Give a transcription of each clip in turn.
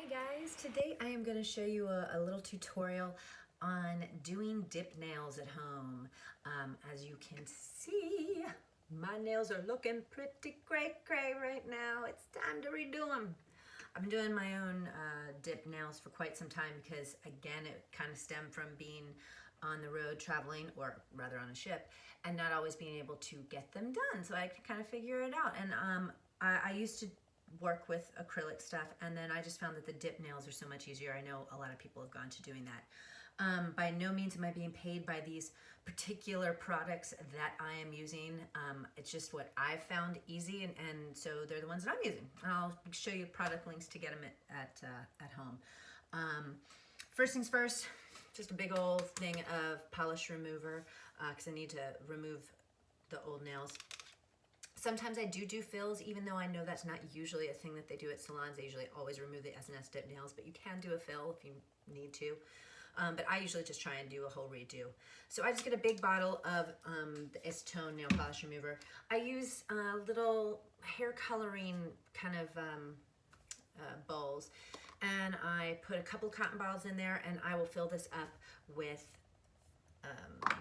Hi guys, today I am going to show you a little tutorial on doing dip nails at home. As you can see, my nails are looking pretty cray right now. It's time to redo them. I've been doing my own dip nails for quite some time because, again, it kind of stemmed from being on the road traveling, or rather on a ship, and not always being able to get them done. So I could kind of figure it out. And I used to work with acrylic stuff, and then I just found that the dip nails are so much easier. I know a lot of people have gone to doing that. By no means am I being paid by these particular products that I am using. It's just what I've found easy, and so they're the ones that I'm using. I'll show you product links to get them at home. First things first, just a big old thing of polish remover because I need to remove the old nails. Sometimes I do fills, even though I know that's not usually a thing that they do at salons. They usually always remove the S&S dip nails, but you can do a fill if you need to. But I usually just try and do a whole redo. So I just get a big bottle of the acetone nail polish remover. I use little hair coloring kind of bowls, and I put a couple cotton balls in there, and I will fill this up with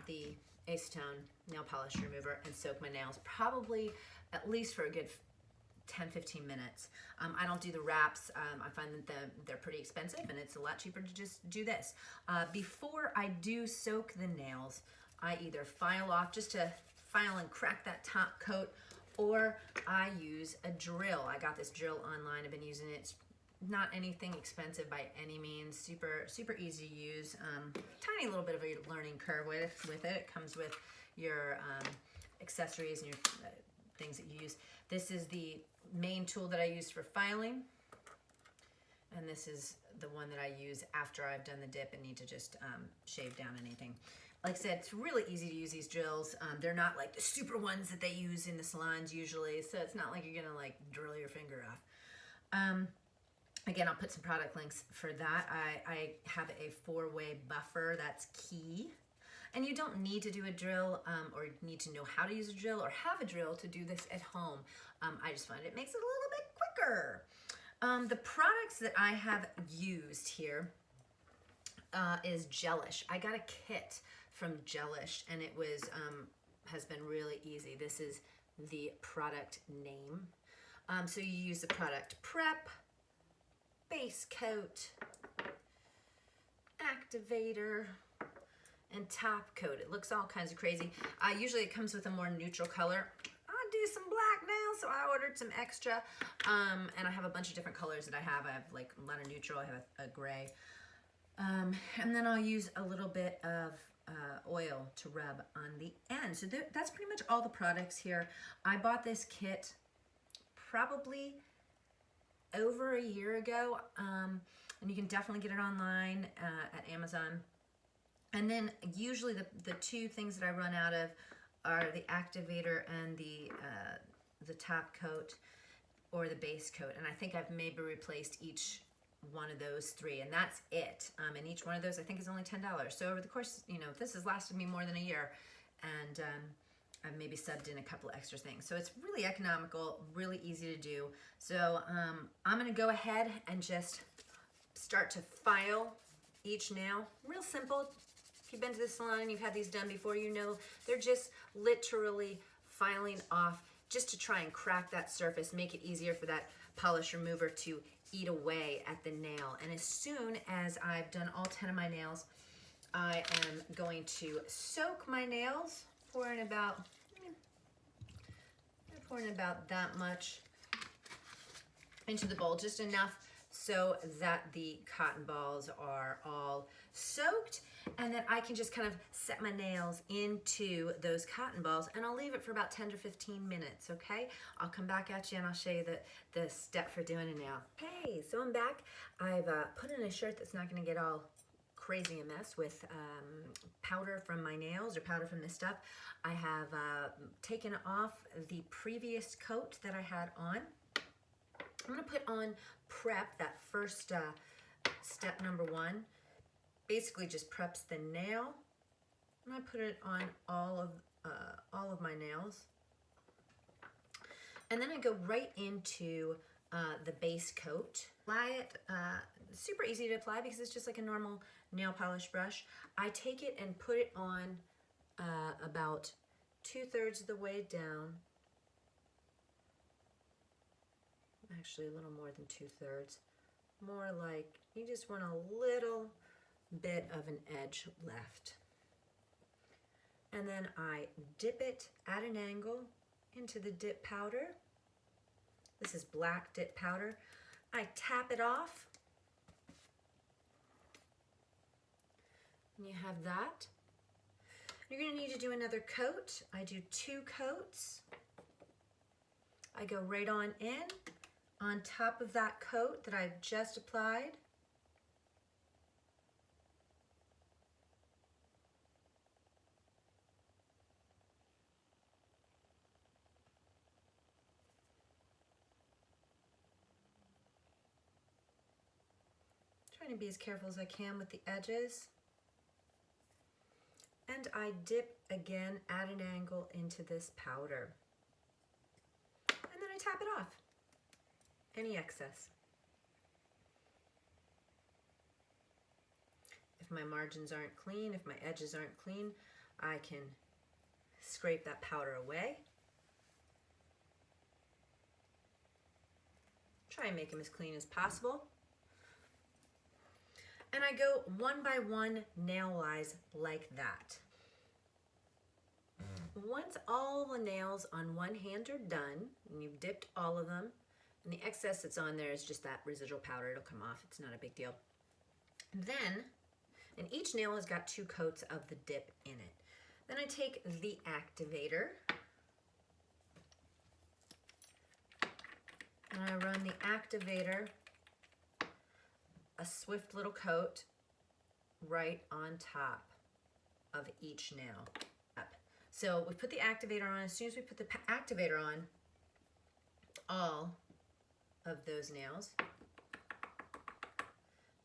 the acetone nail polish remover and soak my nails probably at least for a good 10-15 minutes. I don't do the wraps. I find that they're pretty expensive, and it's a lot cheaper to just do this. Before I do soak the nails, I either file off just to file and crack that top coat, or I use a drill. I got this drill online. I've been using it. It's not anything expensive by any means. Super easy to use. Tiny little bit of a learning curve with it. It comes with your accessories and your things that you use. This is the main tool that I use for filing, and this is the one that I use after I've done the dip and need to just shave down anything. Like I said, it's really easy to use these drills. They're not like the super ones that they use in the salons usually, so it's not like you're gonna like drill your finger off. Again, I'll put some product links for that. I have a 4-way buffer. That's key. And you don't need to do a drill or need to know how to use a drill or have a drill to do this at home. I just find it makes it a little bit quicker. The products that I have used here is Gelish. I got a kit from Gelish, and it was has been really easy. This is the product name. So you use the product prep, base coat, activator, and top coat. It looks all kinds of crazy. Usually it comes with a more neutral color. I do some black now, so I ordered some extra. And I have a bunch of different colors that I have. I have like a lot of neutral. I have a gray. And then I'll use a little bit of oil to rub on the end. So that's pretty much all the products here. I bought this kit probably over a year ago, and you can definitely get it online at Amazon. And then usually the two things that I run out of are the activator and the top coat or the base coat. And I think I've maybe replaced each one of those three, and that's it. And each one of those I think is only $10. So over the course, this has lasted me more than a year, and I've maybe subbed in a couple extra things. So it's really economical, really easy to do. So I'm gonna go ahead and just start to file each nail. Real simple. If you've been to the salon and you've had these done before, you know they're just literally filing off just to try and crack that surface, make it easier for that polish remover to eat away at the nail. And as soon as I've done all 10 of my nails, I am going to soak my nails, pouring about that much into the bowl, just enough so that the cotton balls are all soaked, and then I can just kind of set my nails into those cotton balls, and I'll leave it for about 10 to 15 minutes, okay? I'll come back at you and I'll show you the step for doing a nail. Okay, so I'm back. I've put in a shirt that's not gonna get all crazy a mess with powder from my nails or powder from this stuff. I have taken off the previous coat that I had on. I'm gonna put on prep, that first step number 1. Basically just preps the nail, and I put it on all of my nails. And then I go right into the base coat. Apply it super easy to apply because it's just like a normal nail polish brush. I take it and put it on about 2/3 of the way down. Actually, a little more than 2/3. More like you just want a little bit of an edge left. And then I dip it at an angle into the dip powder. This is black dip powder. I tap it off. And you have that. You're going to need to do another coat. I do 2 coats. I go right on in, on top of that coat that I've just applied. Trying to be as careful as I can with the edges. And I dip again at an angle into this powder. And then I tap it off, any excess. If my margins aren't clean, if my edges aren't clean, I can scrape that powder away. Try and make them as clean as possible. And I go one by one nail-wise like that. Once all the nails on one hand are done, and you've dipped all of them, and the excess that's on there is just that residual powder, it'll come off, it's not a big deal. Then, and each nail has got 2 coats of the dip in it. Then I take the activator, and I run the activator a swift little coat right on top of each nail up. So we put the activator on. As soon as we put the activator on all of those nails,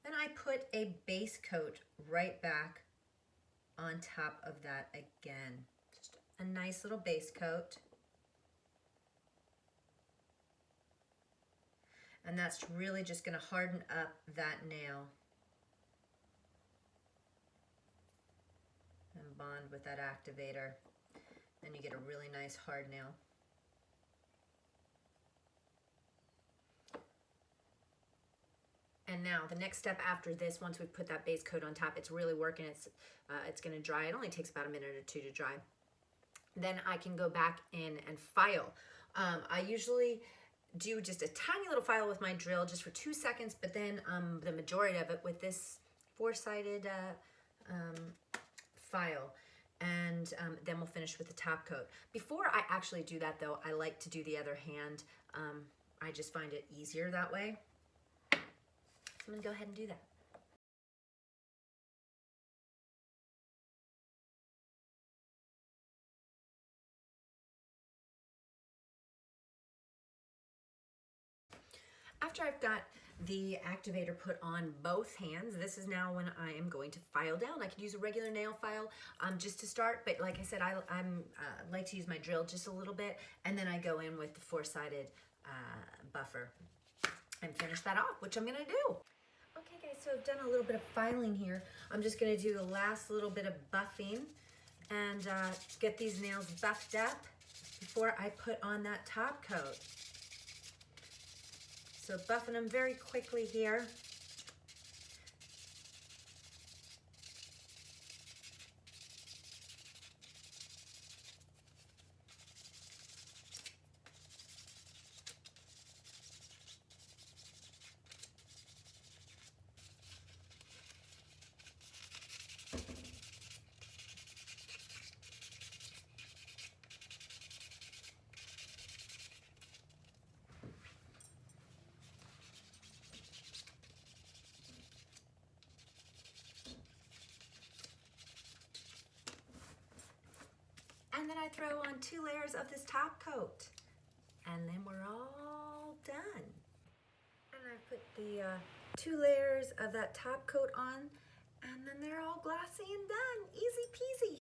then I put a base coat right back on top of that again. Just a nice little base coat. And that's really just going to harden up that nail and bond with that activator. Then you get a really nice hard nail. And now the next step after this, once we put that base coat on top, it's really working. It's going to dry. It only takes about a minute or 2 to dry. Then I can go back in and file. I usually do just a tiny little file with my drill just for 2 seconds, but then the majority of it with this 4-sided file, and then we'll finish with the top coat. Before I actually do that though, I like to do the other hand. I just find it easier that way. So I'm gonna go ahead and do that. After I've got the activator put on both hands, this is now when I am going to file down. I could use a regular nail file just to start, but like I said, I like to use my drill just a little bit, and then I go in with the 4-sided buffer and finish that off, which I'm gonna do. Okay guys, so I've done a little bit of filing here. I'm just gonna do the last little bit of buffing and get these nails buffed up before I put on that top coat. So buffing them very quickly here. And then I throw on 2 layers of this top coat. And then we're all done. And I put the 2 layers of that top coat on, and then they're all glossy and done. Easy peasy.